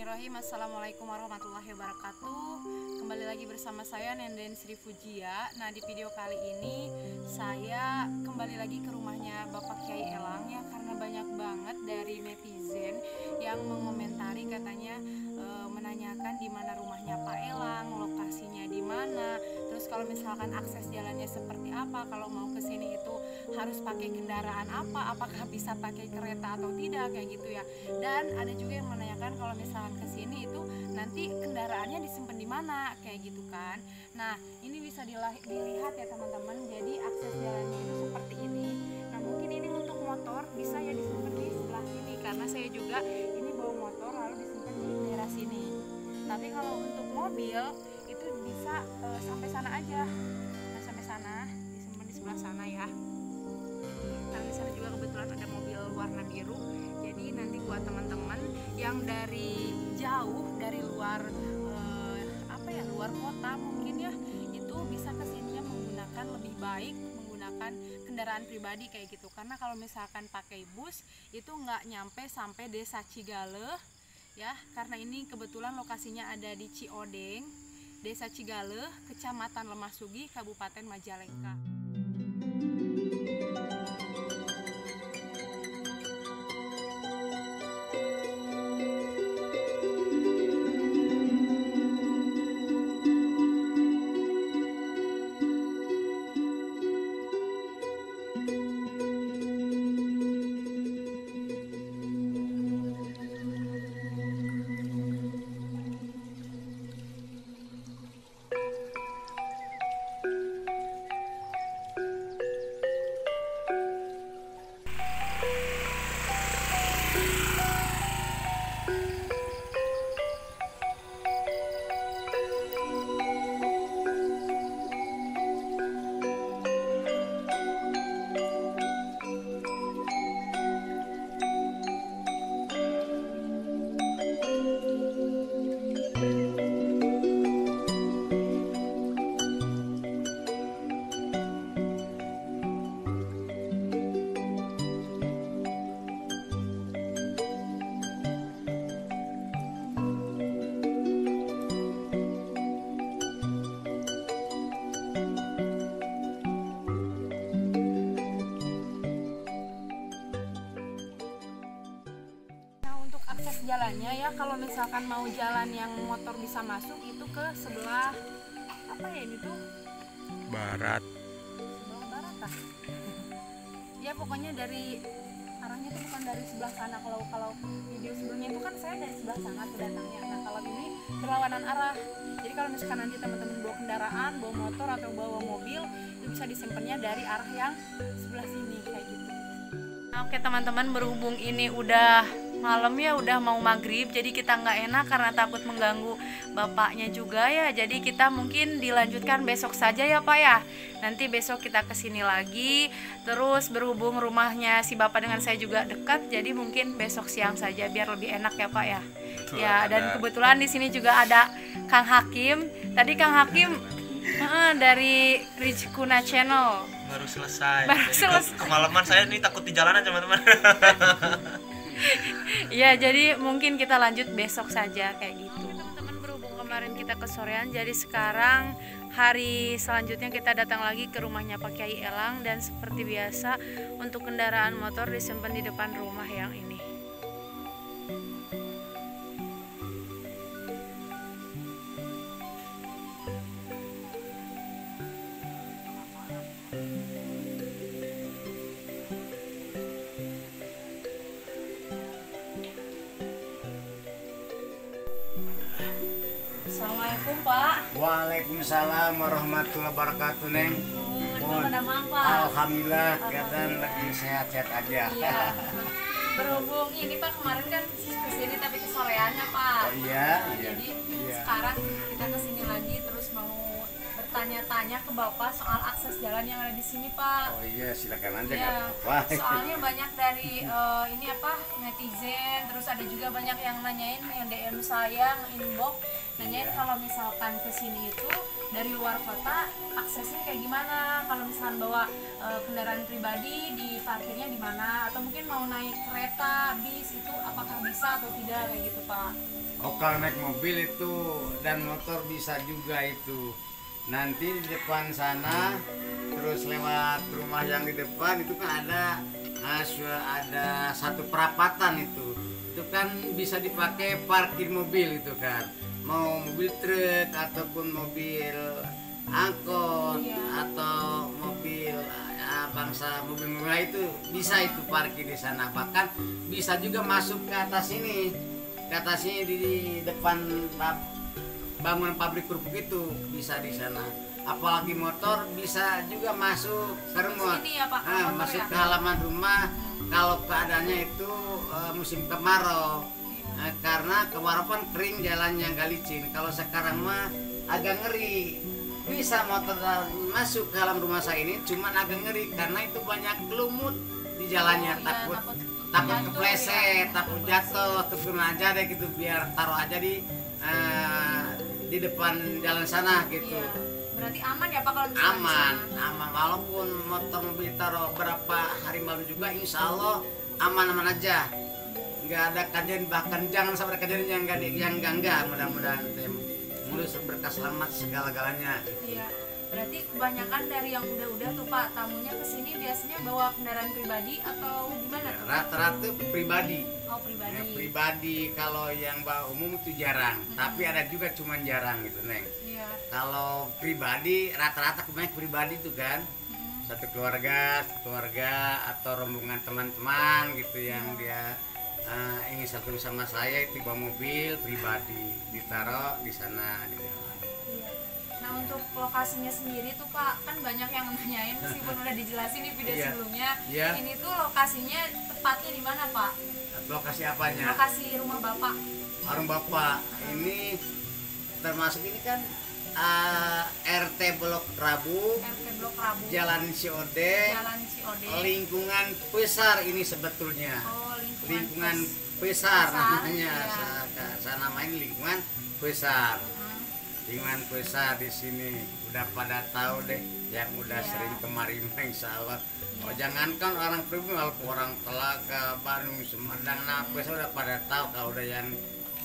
Bismillahirrahmanirrahim. Assalamualaikum warahmatullahi wabarakatuh. Kembali lagi bersama saya Nenden Sri Fujia. Nah, di video kali ini saya kembali lagi ke rumahnya Bapak Kiai Elang ya, karena banyak banget dari netizen yang mengomentari, katanya menanyakan di mana rumahnya Pak Elang, lokasinya di mana, terus kalau misalkan akses jalannya seperti apa, kalau mau ke sini itu harus pakai kendaraan apa, apakah bisa pakai kereta atau tidak, kayak gitu ya. Dan ada juga yang menanyakan kalau misalkan ke sini itu nanti kendaraannya disimpan di mana, kayak gitu kan. Nah, ini bisa dilihat ya teman-teman. Jadi akses jalannya itu seperti ini. Nah, mungkin ini untuk motor bisa ya disimpan di sebelah sini, karena saya juga ini bawa motor lalu disimpan di daerah sini. Tapi kalau untuk mobil itu bisa sampai sana aja. Nah, sampai sana disimpan di sebelah sana ya. Karena di sana juga kebetulan ada mobil warna biru. Jadi nanti buat teman-teman yang dari jauh, dari luar luar kota mungkin ya, itu bisa kesininya menggunakan, lebih baik menggunakan kendaraan pribadi kayak gitu. Karena kalau misalkan pakai bus itu nggak nyampe sampai desa Cigaleh ya, karena ini kebetulan lokasinya ada di Ciodeng, desa Cigaleh, kecamatan Lemah Sugih, Kabupaten Majalengka. Akses jalannya ya, kalau misalkan mau jalan yang motor bisa masuk itu ke sebelah apa ya, ini tuh barat, sebelah barat ah ya, pokoknya dari arahnya tuh bukan dari sebelah sana. Kalau video sebelumnya itu kan saya dari sebelah sana tuh datangnya. Nah, kalau ini berlawanan arah. Jadi kalau misalkan nanti teman-teman bawa kendaraan, bawa motor atau bawa mobil, itu bisa disimpannya dari arah yang sebelah sini kayak gitu. Nah, oke teman-teman, berhubung ini udah malam ya, udah mau maghrib, jadi kita nggak enak karena takut mengganggu bapaknya juga ya. Jadi kita mungkin dilanjutkan besok saja ya Pak ya. Nanti besok kita kesini lagi. Terus berhubung rumahnya si bapak dengan saya juga dekat, jadi mungkin besok siang saja biar lebih enak ya Pak ya. betul, Ya, dan kebetulan di sini juga ada Kang Hakim. Tadi Kang Hakim dari Rizkuna Channel baru selesai. Kemalaman saya nih, takut di jalanan teman-teman. Ya, jadi mungkin kita lanjut besok saja kayak gitu. Teman-teman, berhubung kemarin kita kesorean, jadi sekarang hari selanjutnya kita datang lagi ke rumahnya Pak Kiai Elang, dan seperti biasa untuk kendaraan motor disimpan di depan rumah yang ini. Assalamualaikum Pak. Waalaikumsalam warahmatullahi wabarakatuh, Neng. Alhamdulillah, keadaan lagi sehat-sehat aja. Iya. Berhubung ini Pak, kemarin kan kesini tapi kesoreannya Pak. Oh iya. Jadi Iya. sekarang kita kesini lagi terus mau bertanya-tanya ke Bapak soal akses jalan yang ada di sini Pak. Oh iya, silakan aja Ya, nggak apa-apa. soalnya banyak dari ini apa, netizen, terus ada juga banyak yang nanyain, yang DM saya, inbox nanyain kalau misalkan kesini itu dari luar kota aksesnya kayak gimana? Kalau misalkan bawa kendaraan pribadi di parkirnya di mana? Atau mungkin mau naik kereta, bis itu apakah bisa atau tidak kayak gitu Pak? Oh, kalau naik mobil itu dan motor bisa juga itu. Nanti di depan sana, terus lewat rumah yang di depan itu kan ada satu perapatan itu. Itu kan bisa dipakai parkir mobil itu kan. Mau mobil truk ataupun mobil angkot atau mobil mobil mewah itu bisa itu parkir di sana. Bahkan bisa juga masuk ke atas ini. Ke atas ini di depan bangunan pabrik kerupuk itu bisa di sana. Apalagi motor bisa juga masuk ke rumah. Sini ya, Pak, motor Masuk ya? ke halaman rumah kalau keadaannya itu musim kemarau. Karena kemarau kan kering jalannya nggak licin. Kalau sekarang mah agak ngeri. Bisa motor masuk ke dalam rumah saya ini, cuman agak ngeri karena itu banyak lumut di jalannya. Takut jatuh kepleset, ya. takut jatuh, turun aja deh gitu, biar taruh aja di depan jalan sana gitu. Iya. Berarti aman ya Pak kalau misalkan di Aman, sana? aman. Walaupun motor mobil taruh berapa hari malu juga, insya Allah aman-aman aja. Nggak ada kejadian, bahkan jangan sampai kejadian yang enggak. Mudah-mudahan mulus berkah selamat segala-galanya. Iya. Berarti kebanyakan dari yang udah-udah tuh Pak tamunya kesini biasanya bawa kendaraan pribadi atau gimana tuh? Rata-rata pribadi. Oh pribadi. Ya, pribadi. Kalau yang bawa umum itu jarang, tapi ada juga cuman jarang gitu Neng. Iya. Kalau pribadi rata-rata kebanyakan pribadi tuh kan, satu keluarga atau rombongan teman-teman gitu yang dia ingin satu sama saya itu bawa mobil pribadi ditaruh di sana di jalan. Iya. Nah untuk lokasinya sendiri tuh Pak kan banyak yang nanyain meskipun udah dijelasin di video Iya. sebelumnya. Iya. Ini tuh lokasinya tepatnya di mana Pak? Lokasi apanya? Lokasi rumah Bapak. Warung Bapak ini termasuk ini kan RT Blok Rabu, RT Blok Rabu. Jalan COD, Jalan Ciode. lingkungan besar ini sebetulnya. Oh Lingkungan besar namanya. Iya. Saya namain lingkungan besar. Hmm. Lingkungan besar di sini udah pada tahu deh, yang udah Iya. sering kemari insya Allah. Oh jangankan orang pribumi, walaupun orang Telaga, Bandung, Sumedang, Napes udah pada tahu kalau udah yang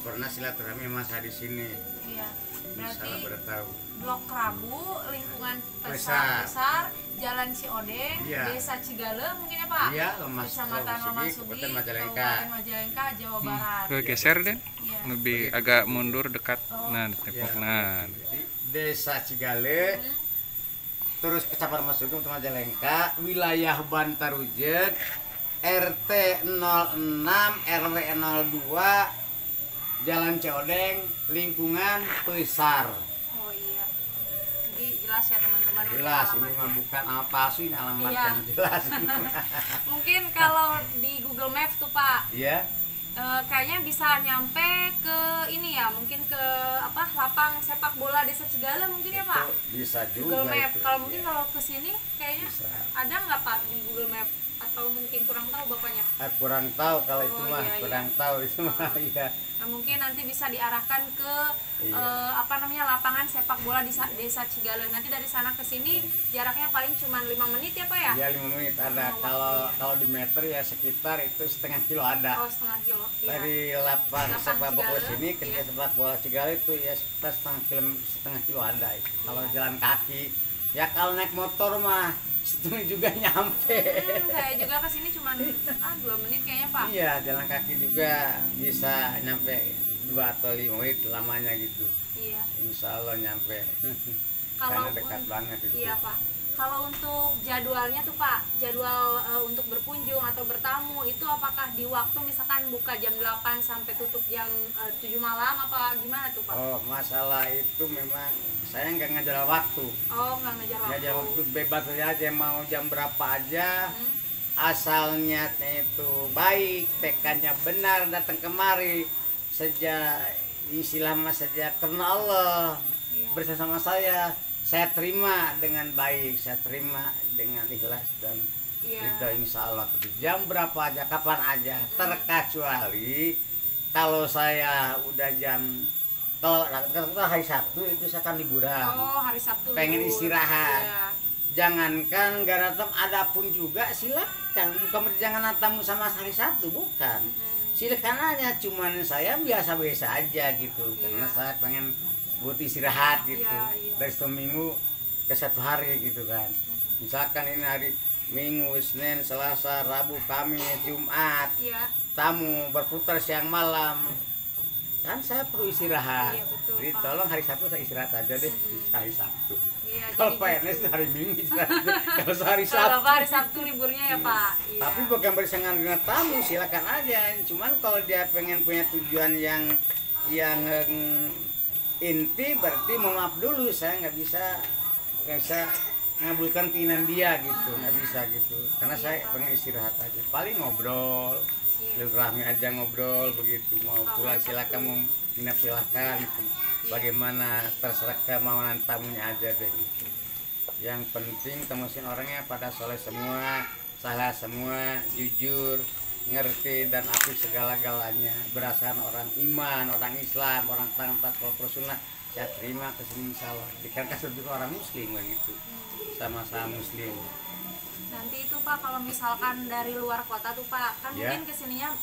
pernah silaturahmi sama saya di sini. Iya. Insya Allah Berarti pada tahu. Blok Rabu, lingkungan Besar. besar, Jalan Ciode, Iya. Desa Cigale mungkin ya Pak? Iya, Lemas Kecamatan Sulawesi, Lemasugi, Kabupaten Majalengka. Kabupaten Majalengka, Jawa Barat. Geser deh, Iya. lebih agak mundur dekat. Oh. Nah, ditepok. Ya. Nah, Jadi, Desa Cigale, terus Kecamatan Masugi, Majalengka, wilayah Bantarujet, RT 06, RW 02, Jalan Codeng, lingkungan besar. Oh iya. Jadi jelas ya teman-teman. untuk Jelas, ini alamatnya. mah bukan alamat palsu, ini alamat Iya. yang jelas. Mungkin kalau di Google Maps tuh Pak, Iya, kayaknya bisa nyampe ke ini ya, mungkin ke apa lapang sepak bola Desa Cigale mungkin ya Pak. itu bisa juga Google Map. itu. Kalau mungkin Iya. kalau ke sini kayaknya Bisa. ada nggak Pak di Google Map atau mungkin kurang tahu Bapaknya? Kurang tahu kalau itu Oh, mah, iya, iya. kurang tahu itu mah. Iya. Nah, mungkin nanti bisa diarahkan ke Iya. apa namanya lapangan sepak bola di Desa Cigale. Nanti dari sana ke sini jaraknya paling cuma 5 menit ya Pak ya? Ya 5 menit ada. Oh, Kalau di meter ya sekitar itu setengah kilo ada. Oh setengah kilo. Iya. Dari lapang Lapang sepak bola Cigale, sini ke iya. sepak bola Cigale itu ya sekitar setengah kilo ada itu. Kalau jalan kaki, ya kalau naik motor mah setengah juga nyampe. Saya juga ke sini cuma 2 menit kayaknya Pak. Iya, jalan kaki juga bisa nyampe 2 atau 5 menit lamanya gitu. Iya. Insya Allah nyampe. Kalau Karena dekat banget itu. Iya Pak. Kalau untuk jadwalnya tuh Pak, jadwal untuk berkunjung atau bertamu itu apakah di waktu misalkan buka jam 8 sampai tutup jam 7 malam apa gimana tuh Pak? Oh, masalah itu memang saya nggak ngajar waktu. Oh, nggak ngejar waktu. Ngajar waktu bebas aja, mau jam berapa aja. Hmm. Asal niatnya itu baik, tekannya benar, datang kemari sejak istilah mas sejak karena Allah Iya. bersama saya terima dengan baik, saya terima dengan ikhlas dan Iya. itu insya Allah jam berapa aja, kapan aja, terkecuali kalau saya udah jam kalau hari Sabtu itu saya kan liburan. Oh, hari Sabtu Pengen libur. istirahat. Iya. Jangankan garatem ada pun juga silakan, bukan jangan tamu sama hari Sabtu, bukan. Silakan aja, cuman saya biasa-biasa aja gitu, karena saya pengen buat istirahat gitu. Iya. Dari seminggu ke satu hari gitu kan. Misalkan ini hari Minggu, Senin, Selasa, Rabu, Kamis, Jumat, Iya. tamu berputar siang malam, kan saya perlu istirahat. Iya, betul, Jadi Pak. tolong hari Sabtu saya istirahat aja deh, hari Sabtu. Iya, Kalau jadi PNS itu hari Minggu istirahat, kalau hari kalau Sabtu. Bapak hari Sabtu liburnya ya, Pak. Iya. Tapi bukan bersengan dengan tamu, silakan aja. Cuman kalau dia pengen punya tujuan yang inti, berarti mohon maaf dulu, saya nggak bisa ngabulkan keinginan dia gitu, nggak bisa gitu. Karena saya pengen istirahat aja, paling ngobrol, silaturahmi aja ngobrol begitu. Mau pulang silakan, mau nginap silakan gitu. Bagaimana terserah kemauan tamunya aja deh gitu. Yang penting temusin orangnya pada soleh semua, salah semua, jujur, ngerti dan aktif segala-galanya, berdasarkan orang iman, orang Islam, orang takwa sunnah, saya terima kesini insyaallah. Dikarenakan juga orang muslim begitu, sama-sama muslim. Nanti itu Pak, kalau misalkan dari luar kota tuh Pak, kan Ya. mungkin kesininya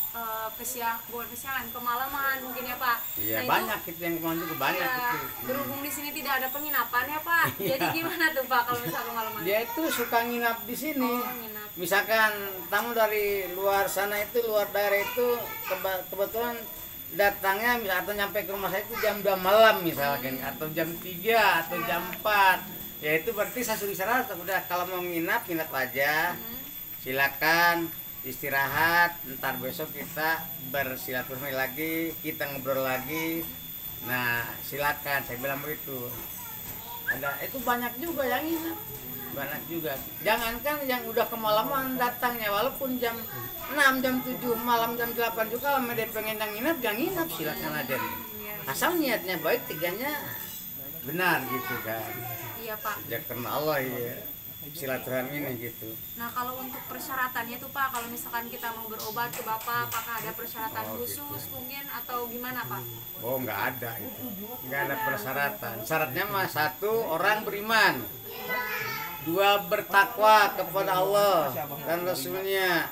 bukan kesiangan, kemalaman mungkin ya Pak. Iya, Nah, banyak itu yang kemarin juga banyak ya, itu. berhubung di sini tidak ada penginapan ya Pak. Jadi gimana tuh Pak kalau misalkan kemalaman? Dia itu suka nginap di sini. Oh, nginap. Misalkan tamu dari luar sana itu, luar daerah itu kebetulan datangnya atau nyampe ke rumah saya itu jam 2 malam misalkan, atau jam 3 atau jam 4. Ya itu berarti saya suruh istirahat. Udah, kalau mau nginap aja, silakan istirahat. Ntar besok kita bersilaturahmi lagi, kita ngobrol lagi. Nah silakan, saya bilang begitu. Ada itu banyak juga yang nginap, banyak juga. Jangankan yang udah kemalaman datangnya, walaupun jam 6, jam 7 malam, jam 8 juga, kalau dia pengen yang nginap, jangan nginap, silakan aja nih. Asal niatnya baik, tiganya benar gitu kan. Iya Pak. Ya karena Allah ya, silaturahmi ini gitu. Nah kalau untuk persyaratannya tuh Pak, kalau misalkan kita mau berobat ke Bapak, apakah ada persyaratan khusus mungkin atau gimana Pak? Oh nggak ada itu, nggak ada persyaratan. Syaratnya mah satu, orang beriman, dua, bertakwa kepada Allah dan Rasulnya,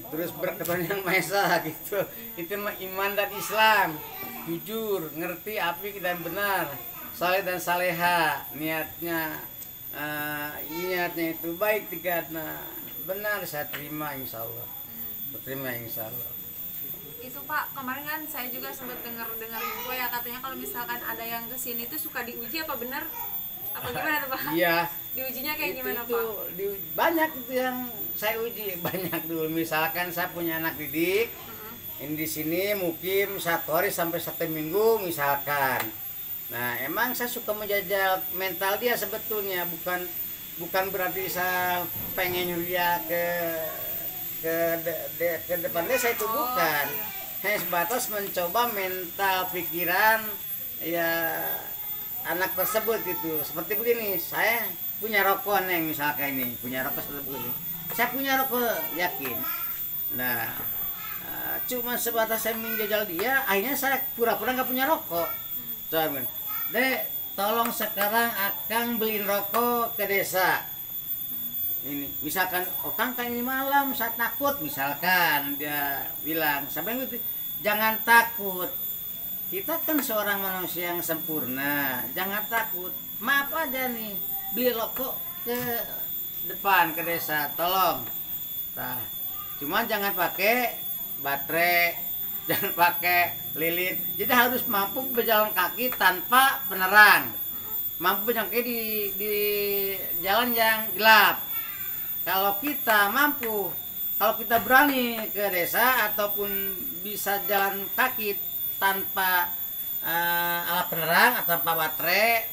terus berketuhanan yang Maha Esa gitu. Itu mah iman dan Islam, jujur, ngerti, apik dan benar, saleh dan saleha, niatnya itu baik, tingkatnya benar, saya terima insya Allah. Terima insya Allah. Itu Pak, kemarin kan saya juga sempat dengar info ya, katanya kalau misalkan ada yang kesini tuh suka diuji, apa benar? Apa gimana tuh Pak? Iya. Diujinya kayak gimana itu, Pak? Banyak itu yang saya uji, banyak dulu. Misalkan saya punya anak didik, ini di sini mukim 1 hari sampai 1 minggu misalkan. Nah emang saya suka menjajal mental dia sebetulnya, bukan berarti saya pengen nyuruh dia ke depan desa, itu bukan. Hanya sebatas mencoba mental pikiran ya anak tersebut gitu. Seperti begini, saya punya rokok nih misalkan, ini punya rokok seperti begini, saya punya rokok yakin. Nah cuma sebatas saya menjajal dia, akhirnya saya pura-pura nggak punya rokok. Dek, tolong sekarang Akang beliin rokok ke desa. Ini misalkan, oh Kang kan ini malam saya takut, misalkan dia bilang, sampai itu jangan takut. Kita kan seorang manusia yang sempurna, jangan takut. Maaf aja nih, beli rokok ke depan ke desa, tolong. Nah, cuma jangan pakai baterai, jangan pakai lilin. Jadi harus mampu berjalan kaki tanpa penerang, mampu berjalan kaki di jalan yang gelap. Kalau kita mampu, kalau kita berani ke desa ataupun bisa jalan kaki tanpa alat penerang atau tanpa baterai,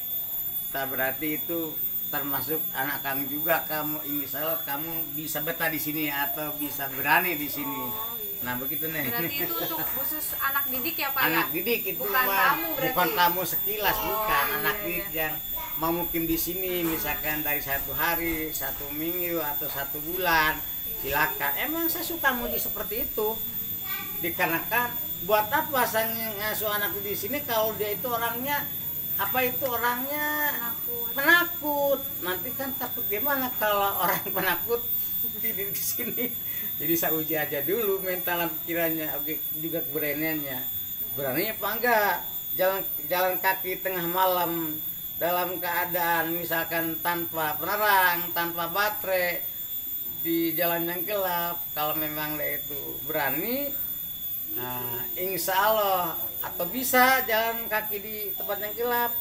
tak berarti itu termasuk anak kamu juga. Kamu insya Allah kamu bisa betah di sini atau bisa berani di sini. Nah begitu nih. Berarti itu untuk khusus anak didik ya Pak? Anak ya? didik itu Bukan mah tamu berarti? bukan tamu sekilas, bukan iya, anak iya. didik yang mau mukim di sini misalkan dari 1 hari, 1 minggu atau 1 bulan, silakan. Emang saya suka muji seperti itu, dikarenakan buat apa saya ngasuh anak di sini kalau dia itu orangnya penakut. Nanti kan takut gimana kalau orang penakut tidur di sini. Jadi saya uji aja dulu mental pikirannya, oke, juga keberaniannya. Berani apa enggak? Jalan kaki tengah malam dalam keadaan misalkan tanpa penerang, tanpa baterai, di jalan yang gelap. Kalau memang dia itu berani, insya Allah, atau bisa jalan kaki di tempat yang gelap,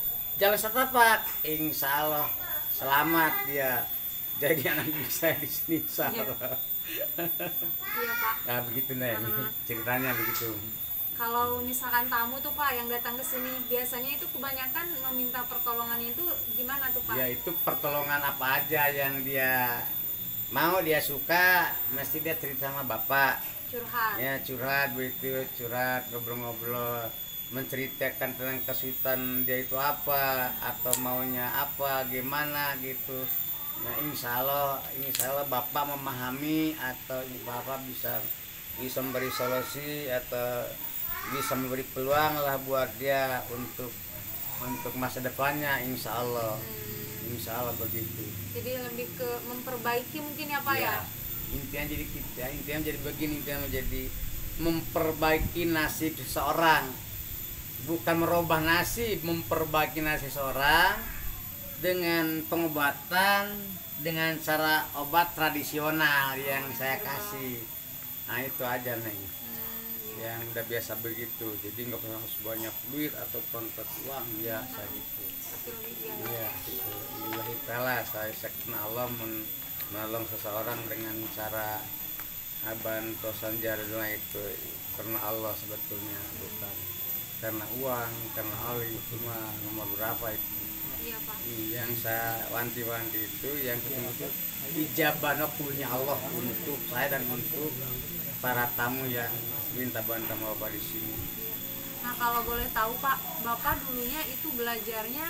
jalan setapak, insya Allah selamat dia. Jadi anak bisa di sini, insya Allah. Iya Pak. Nah begitu Neng, ceritanya begitu. Kalau misalkan tamu tuh Pak yang datang ke sini, biasanya itu kebanyakan meminta pertolongan itu gimana tuh Pak? Ya itu pertolongan apa aja yang dia mau, dia suka, mesti dia cerita sama bapak. Curhat. Ya curhat begitu, curhat, ngobrol-ngobrol, menceritakan tentang kesulitan dia itu apa, atau maunya apa, gimana gitu. Nah insya Allah bapak memahami, atau bapak bisa memberi solusi atau bisa memberi peluang lah buat dia untuk masa depannya, insya Allah begitu. Jadi lebih ke memperbaiki mungkin ya Pak ya? Intinya jadi begini, intinya menjadi memperbaiki nasib seseorang, bukan merubah nasib, memperbaiki nasib seseorang dengan pengobatan, dengan cara obat tradisional yang saya kasih. Nah itu aja Neng, yang udah biasa begitu. Jadi nggak pernah sebanyak duit atau kontak uang, ya saya gitu. Iya gitu. Lillahi ta'ala, saya kenal Allah menolong seseorang dengan cara bantuan jarudnya itu karena Allah sebetulnya, bukan karena uang, karena Allah. Itu mah nomor berapa itu. Iya Pak. Yang saya wanti-wanti itu yang ketemu itu ijabah punya Allah untuk saya dan untuk para tamu yang minta bantuan Bapak di sini. Nah kalau boleh tahu Pak, Bapak dulunya itu belajarnya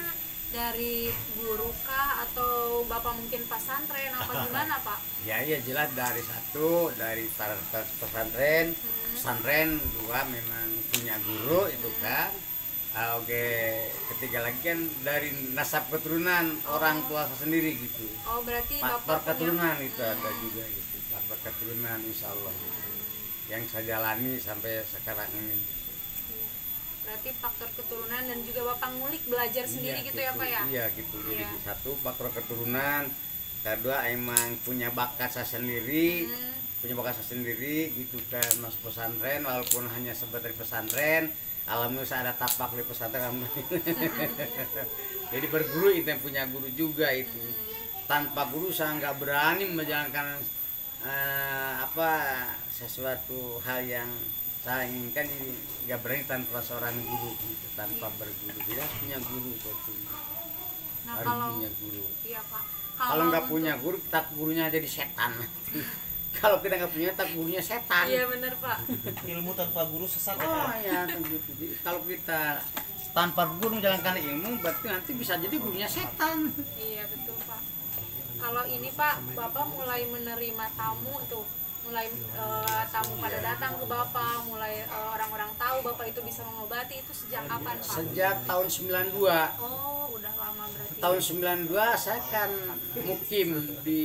dari guru kah atau Bapak mungkin pesantren apa gimana Pak? Ya jelas dari pesantren, dua memang punya guru itu kan. Oke, ketiga lagi kan dari nasab keturunan orang tua saya sendiri gitu. Oh berarti faktor Bapak keturunan itu ada juga gitu, faktor keturunan insya Allah yang saya jalani sampai sekarang ini. Berarti faktor keturunan dan juga Bapak ngulik belajar sendiri gitu ya Pak ya? Iya gitu. Jadi Iya. satu faktor keturunan, kedua emang punya bakat saya sendiri, gitu kan, masuk pesantren walaupun hanya sebatas pesantren. Alhamdulillah saya ada tapak di pesantren, alhamdulillah. Jadi berguru itu yang punya guru juga itu. Tanpa guru saya nggak berani menjalankan sesuatu hal yang saya inginkan. Jadi nggak berani tanpa seorang guru gitu, tanpa berguru. Dia harus punya guru betul. Nah, Harus punya guru. Iya Pak. Kalau nggak punya guru, tak gurunya jadi setan. Kalau kita nggak punya, tak gurunya setan. Iya benar Pak. Ilmu tanpa guru sesat ya Oh Pak? ya begitu. Jadi kalau kita tanpa guru menjalankan ilmu, berarti nanti bisa jadi gurunya setan. Iya betul Pak. Kalau ini Pak, Bapak mulai menerima tamu tuh, mulai tamu pada datang ke Bapak, mulai orang-orang tahu Bapak itu bisa mengobati, itu sejak kapan Pak? Sejak tahun 92. Oh udah lama berarti. Tahun 92 saya kan mukim di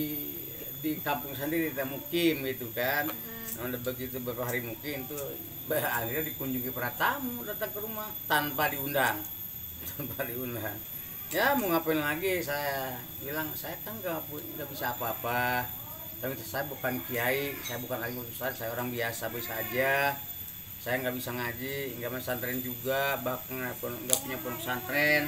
kampung sendiri, kita mukim gitu kan. Udah begitu beberapa hari mukim tuh akhirnya dikunjungi para tamu datang ke rumah tanpa diundang. Ya mau ngapain lagi, saya bilang saya kan nggak bisa apa-apa. Tapi saya bukan kiai, saya bukan lagi ustaz, saya orang biasa aja. Saya nggak bisa ngaji, nggak pesantren juga, bahkan nggak punya pondok pesantren.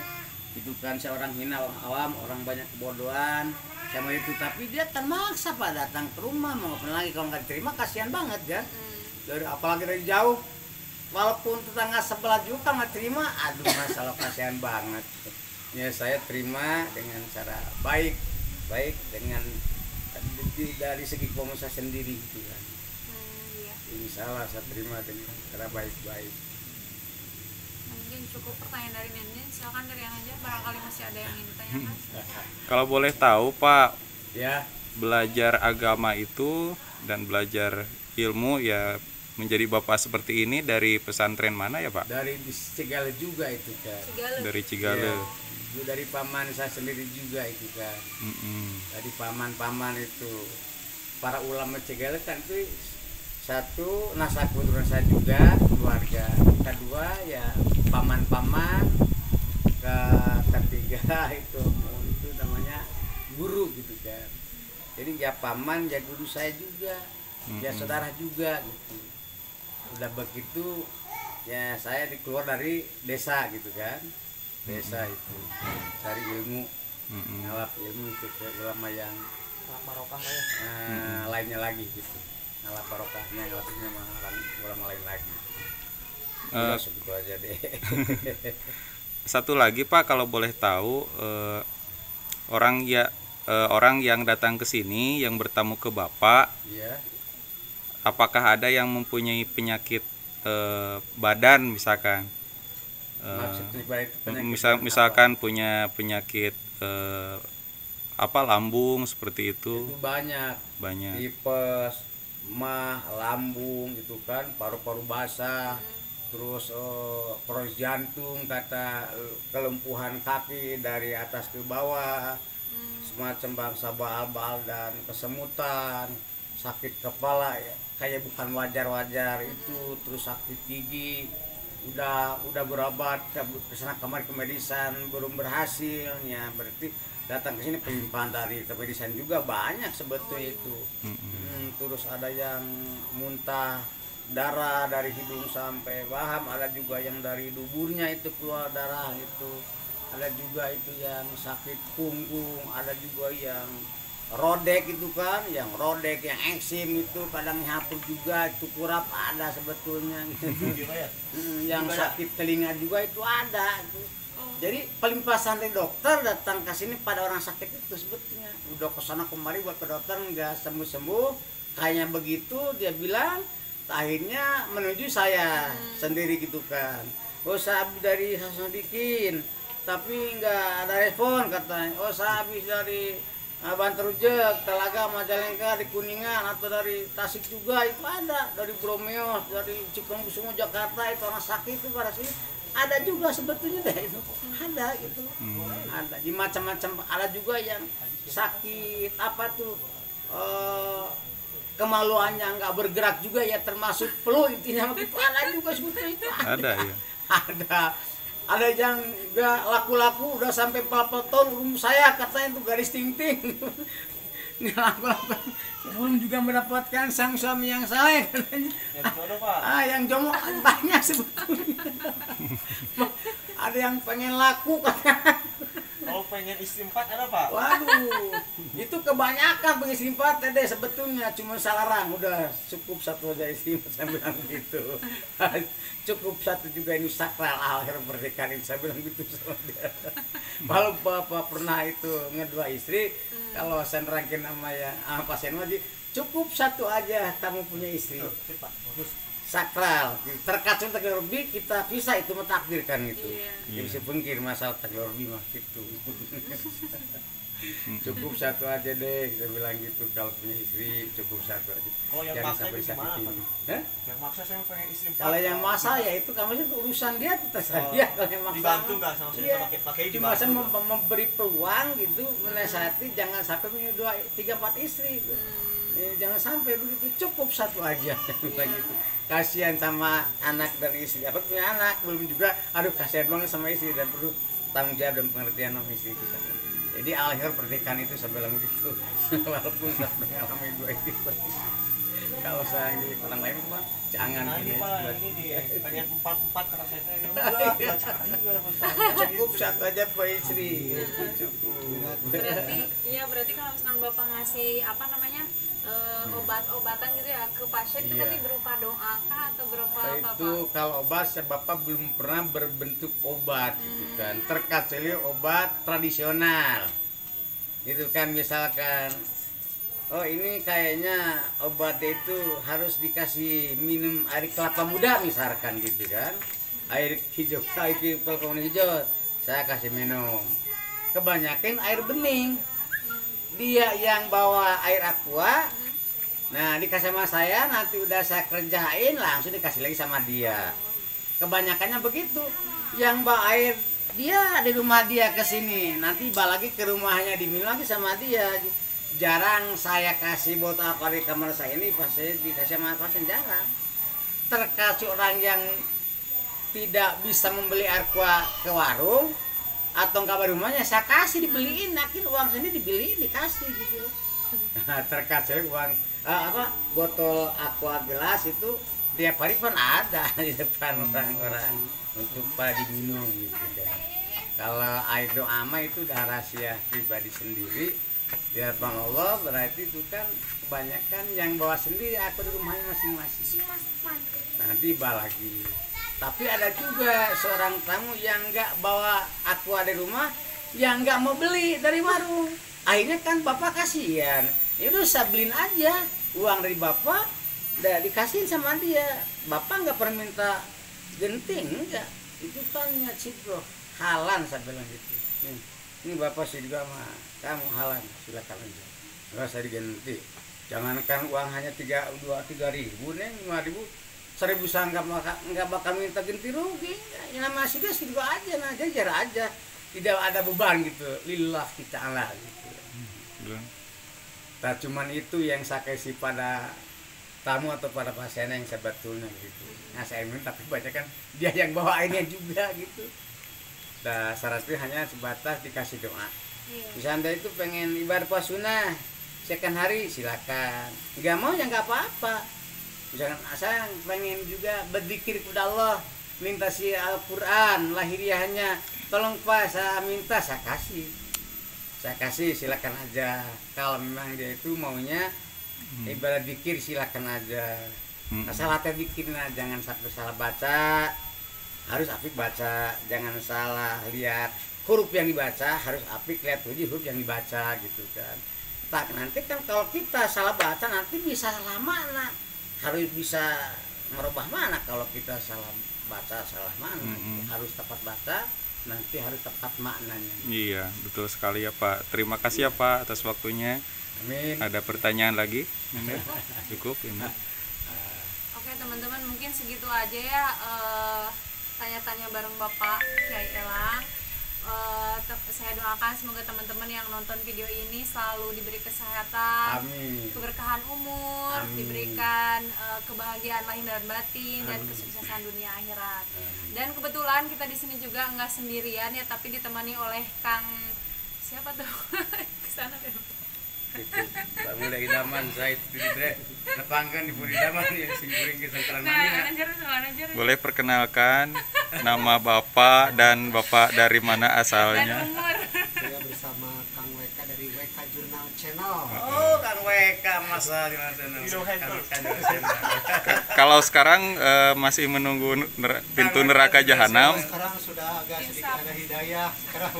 Itu kan saya orang hina, orang awam, orang banyak kebodohan sama itu. Tapi dia kan maksa Pak datang ke rumah, mau ngapain lagi, kalau nggak diterima kasihan banget kan. Apalagi dari jauh, walaupun tetangga sebelah juga nggak terima, aduh masalah kasihan banget. Ya saya terima dengan cara baik dengan dari segi komunitas sendiri gitu kan. Iya. Insya Allah saya terima dengan cara baik-baik. Mungkin cukup pertanyaan dari Nenden, silakan dari yang aja, barangkali masih ada yang ingin ditanyakan. Kalau boleh tahu Pak, Ya belajar agama itu dan belajar ilmu ya menjadi bapak seperti ini dari pesantren mana ya Pak? Dari di Cigale juga itu kan. Dari Cigale. Iya. Itu dari paman saya sendiri juga itu kan. Dari paman-paman itu para ulama Cigale kan itu satu nasab keturunan saya juga keluarga, kedua ya paman-paman, ketiga itu namanya guru gitu kan. Jadi ya paman ya guru saya juga, ya saudara juga gitu. Udah begitu ya saya keluar dari desa gitu kan, desa itu cari ilmu, ngalap ilmu itu ke ulama yang barokah ya. lainnya lagi gitu. Ngalap barokahnya ngalapnya sama orang ulama lain lagi. Segitu aja deh. Satu lagi Pak, kalau boleh tahu orang yang datang ke sini yang bertamu ke Bapak, Iya. apakah ada yang mempunyai penyakit badan misalkan? Maksudnya itu penyakit Misalkan punya penyakit lambung seperti itu. itu banyak. Tipes, mah, lambung gitu kan, paru-paru basah, terus paru jantung, kata kelumpuhan kaki dari atas ke bawah, semacam bangsa baal-baal dan kesemutan, sakit kepala ya, kayak bukan wajar-wajar itu, terus sakit gigi, udah berobat ke sana kemari ke medisan belum berhasil ya, berarti datang ke sini pelimpahan dari kemedisan juga banyak sebetulnya itu. Terus ada yang muntah darah dari hidung sampai waham, ada juga yang dari duburnya itu keluar darah itu, ada juga itu yang sakit punggung, ada juga yang rodek itu kan, yang rodek, yang eksim itu kadang hapus juga, itu kurap ada sebetulnya yang sakit telinga juga itu ada itu. Jadi pelimpahan dari dokter datang ke sini pada orang sakit itu sebetulnya udah kesana kemari buat ke dokter nggak sembuh-sembuh, kayaknya begitu dia bilang, akhirnya menuju saya sendiri gitu kan. Oh saya habis dari Hasanuddin tapi nggak ada respon katanya. Oh saya habis dari Bantar Rujak, Telaga, Majalengka, di Kuningan atau dari Tasik juga itu ada, dari Bromeo, dari Cikonkusumo, Jakarta itu orang sakit itu pada sini ada juga sebetulnya deh itu ada gitu. Ada di macam-macam, ada juga yang sakit apa tuh kemaluannya nggak bergerak juga ya, termasuk flu intinya gitu, ada juga sebetulnya itu Ada ya. ada yang udah laku-laku udah sampai 40 tahun umur saya katanya itu garis ting-ting. Laku-laku belum juga mendapatkan sang suami yang saleh katanya. Yang jomblo banyak sebetulnya. Ada yang pengen laku katanya. Kalau pengen istri 4 ada Pak? Waduh, itu kebanyakan pengen istri 4 deh sebetulnya, cuma salarang udah cukup satu aja istri, saya bilang gitu. Cukup satu juga ini sakral akhir pernikahan ini, saya bilang gitu sama dia. Kalau bapak pernah itu ngedua istri, kalau saya nerangin sama yang pasien lagi, cukup satu aja kamu punya istri. Sakral, terkacung takdir lebih kita bisa itu mentakdirkan itu. Jadi bisa pengkir masalah takdir lebih mah gitu. Cukup satu aja deh, saya bilang gitu, kalau punya istri cukup satu aja. Oh, yang jangan maksa sampai itu gimana, sakitin. Pak? Yang maksa saya pengen istri 4. Kalau yang masa ya itu kamu itu urusan dia, terserah dia. Kalau yang maksa dibantu nggak sama saya? iya. Pakai Cuma saya memberi peluang gitu, menasihati jangan sampai punya 2, 3, 4 istri. Jangan sampai begitu, cukup satu aja. Begitu. Kasihan sama anak dan istri. Apa punya anak belum juga, aduh kasihan banget sama istri dan perlu tanggung jawab dan pengertian sama istri kita. Jadi akhir pernikahan itu saya bilang begitu. Walaupun saya mengalami 2 istri. Kalau saya di orang lain mah jangan ini Pak, ini pengen 4 kata saya. Cukup satu aja Pak istri. Cukup. Berarti kalau misalkan Bapak ngasih obat-obatan gitu ya ke pasien, itu berarti berupa doa kah atau berupa apa? Itu kalau obat Bapak belum pernah berbentuk obat gitu kan. Terkecuali obat tradisional. Gitu kan, misalkan oh ini kayaknya obatnya itu harus dikasih minum air kelapa muda misalkan gitu kan. Air hijau, air kelapa muda hijau saya kasih minum. Kebanyakan air bening. Dia yang bawa air aqua Nah dikasih sama saya, nanti udah saya kerjain langsung dikasih lagi sama dia. Kebanyakannya begitu, yang bawa air dia di rumah dia ke sini, nanti bawa lagi ke rumahnya diminum lagi sama dia. Jarang saya kasih botol aqua di kamar saya ini, pasti dikasih sama pasien, jarang. Terkasih orang yang tidak bisa membeli aqua ke warung atau nggak rumahnya, saya kasih dibeliin, yakin uang sendiri dibeliin dikasih gitu. Terkasih uang botol aqua gelas itu tiap hari pun ada di depan orang-orang untuk pada diminum gitu kan. Kalau air doa mah itu udah rahasia pribadi sendiri di hadapan Allah, berarti itu kan kebanyakan yang bawa sendiri aku di rumahnya masing-masing. Nanti bawa lagi. Tapi ada juga seorang tamu yang nggak bawa aqua di rumah, yang nggak mau beli dari warung. Akhirnya kan bapak kasihan, ya udah saya beliin aja, uang dari bapak udah dikasihin sama dia. Bapak nggak pernah minta genting, enggak. Itu kan bro, halan saya bilang gitu. Ini bapak sih juga mah, kamu halan, silakan aja, nggak usah digenti. Jangankan uang hanya 3.000 neng, 5.000, 1.000 saya nggak bakal minta ganti rugi. Yang nama sudah juga aja, nah jajar aja, tidak ada beban gitu, lillah kita Allah gitu. Nah, cuman itu yang saya kasih pada tamu atau pada pasien yang sebetulnya gitu. Nah saya minta, tapi banyak kan dia yang bawa airnya juga gitu. Nah syaratnya hanya sebatas dikasih doa. Misalnya itu pengen ibadah puasa sunnah sekian hari, silakan. Nggak mau ya nggak apa-apa. Misalkan saya pengen juga berzikir kepada Allah, minta si Al-Quran lahiriahnya, tolong Pak saya minta, saya kasih, silakan aja. Kalau memang dia itu maunya ibadah zikir, silakan aja. Asal hati bikin, jangan sampai salah baca, harus apik baca, jangan salah lihat huruf yang dibaca, harus apik lihat huruf yang dibaca gitu kan. Tak nanti kan kalau kita salah baca nanti bisa salah makna, harus bisa merubah mana kalau kita salah baca salah makna. Harus tepat baca, nanti harus tepat maknanya. Iya, betul sekali ya Pak. Terima kasih ya Pak atas waktunya. Amin. Ada pertanyaan lagi? Cukup ini. Oke teman-teman, mungkin segitu aja ya tanya-tanya bareng Bapak Kyai Elang. Saya doakan semoga teman-teman yang nonton video ini selalu diberi kesehatan, Amin. keberkahan umur, Amin. diberikan kebahagiaan lahir dan batin, dan kesuksesan dunia akhirat. Dan kebetulan kita di sini juga nggak sendirian ya, tapi ditemani oleh Kang siapa tuh? Kesana deh. Pak Muda Idaman, saya itu deh nepangkan di Muda Idaman ya, singguring ke senteran mana. Boleh perkenalkan nama Bapak dan Bapak dari mana Dan asalnya? umur. Saya bersama Kang WK dari WK Jurnal Channel. Oh, Kang WK masa di sana. Kalau sekarang masih menunggu pintu neraka jahanam. Sekarang sudah agak sedikit ada hidayah. Sekarang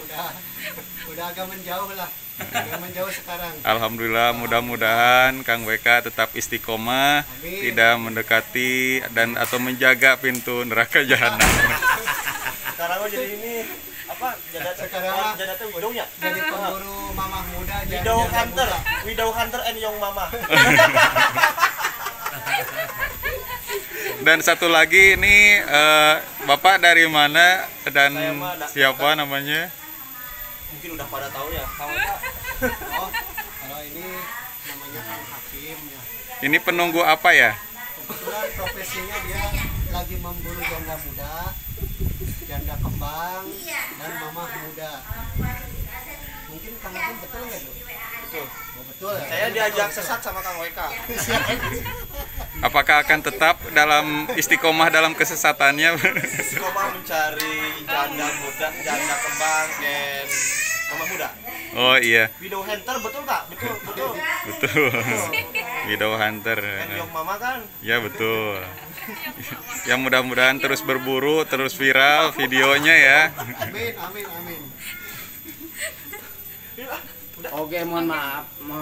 udah agak menjauh lah. Agak menjauh sekarang. Alhamdulillah, mudah-mudahan Kang WK tetap istiqomah, Amin. tidak mendekati dan atau menjaga pintu neraka jahanam. Sekarang jadi ini apa? Sekarang Jadatnya bodongnya. jadi pemburu mamah muda. Widow janda Hunter, muda. Widow Hunter and Young Mama. Dan satu lagi ini Bapak dari mana dan Saya mah siapa namanya? Mungkin udah pada tahu ya. Kamu Kak. Oh, kalau ini namanya Kang Hakim ya. Ini penunggu apa ya? Kebetulan profesinya dia lagi memburu janda muda, janda kembang, dan mamah muda. Mungkin Kang Hakim betul nggak tuh? Betul. Oh, betul ya. Saya diajak sesat sama Kang WK. Apakah akan tetap dalam istiqomah dalam kesesatannya? Istiqomah mencari janda muda, janda kembang, dan mama muda. Oh iya, Widow Hunter betul Kak? Betul. betul. Widow Hunter. And Young Mama kan? Ya betul. Yang mudah-mudahan terus berburu, terus viral videonya ya. Amin, amin, amin. Oke, mohon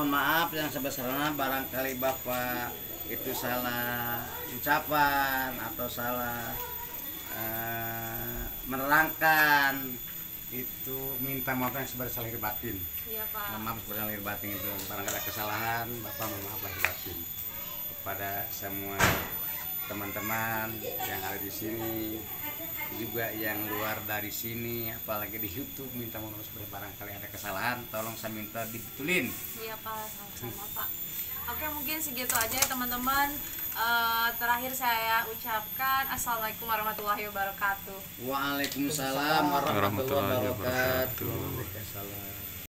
maaf yang sebesarnya barangkali Bapak itu salah ucapan atau salah menerangkan, itu minta maaf yang sebesar lahir batin. Iya Pak. Mohon maaf sebesar lahir batin, itu barangkali ada kesalahan, Bapak mohon maaf lahir batin. kepada semua teman-teman yang ada di sini, juga yang luar dari sini, apalagi di YouTube. Minta mohon maaf barangkali ada kesalahan, tolong saya minta dibetulin. Iya Pak, sama-sama Pak. Oke, mungkin segitu aja ya teman-teman. Terakhir saya ucapkan assalamualaikum warahmatullahi wabarakatuh. Waalaikumsalam warahmatullahi wabarakatuh. Warahmatullahi wabarakatuh. Waalaikumsalam.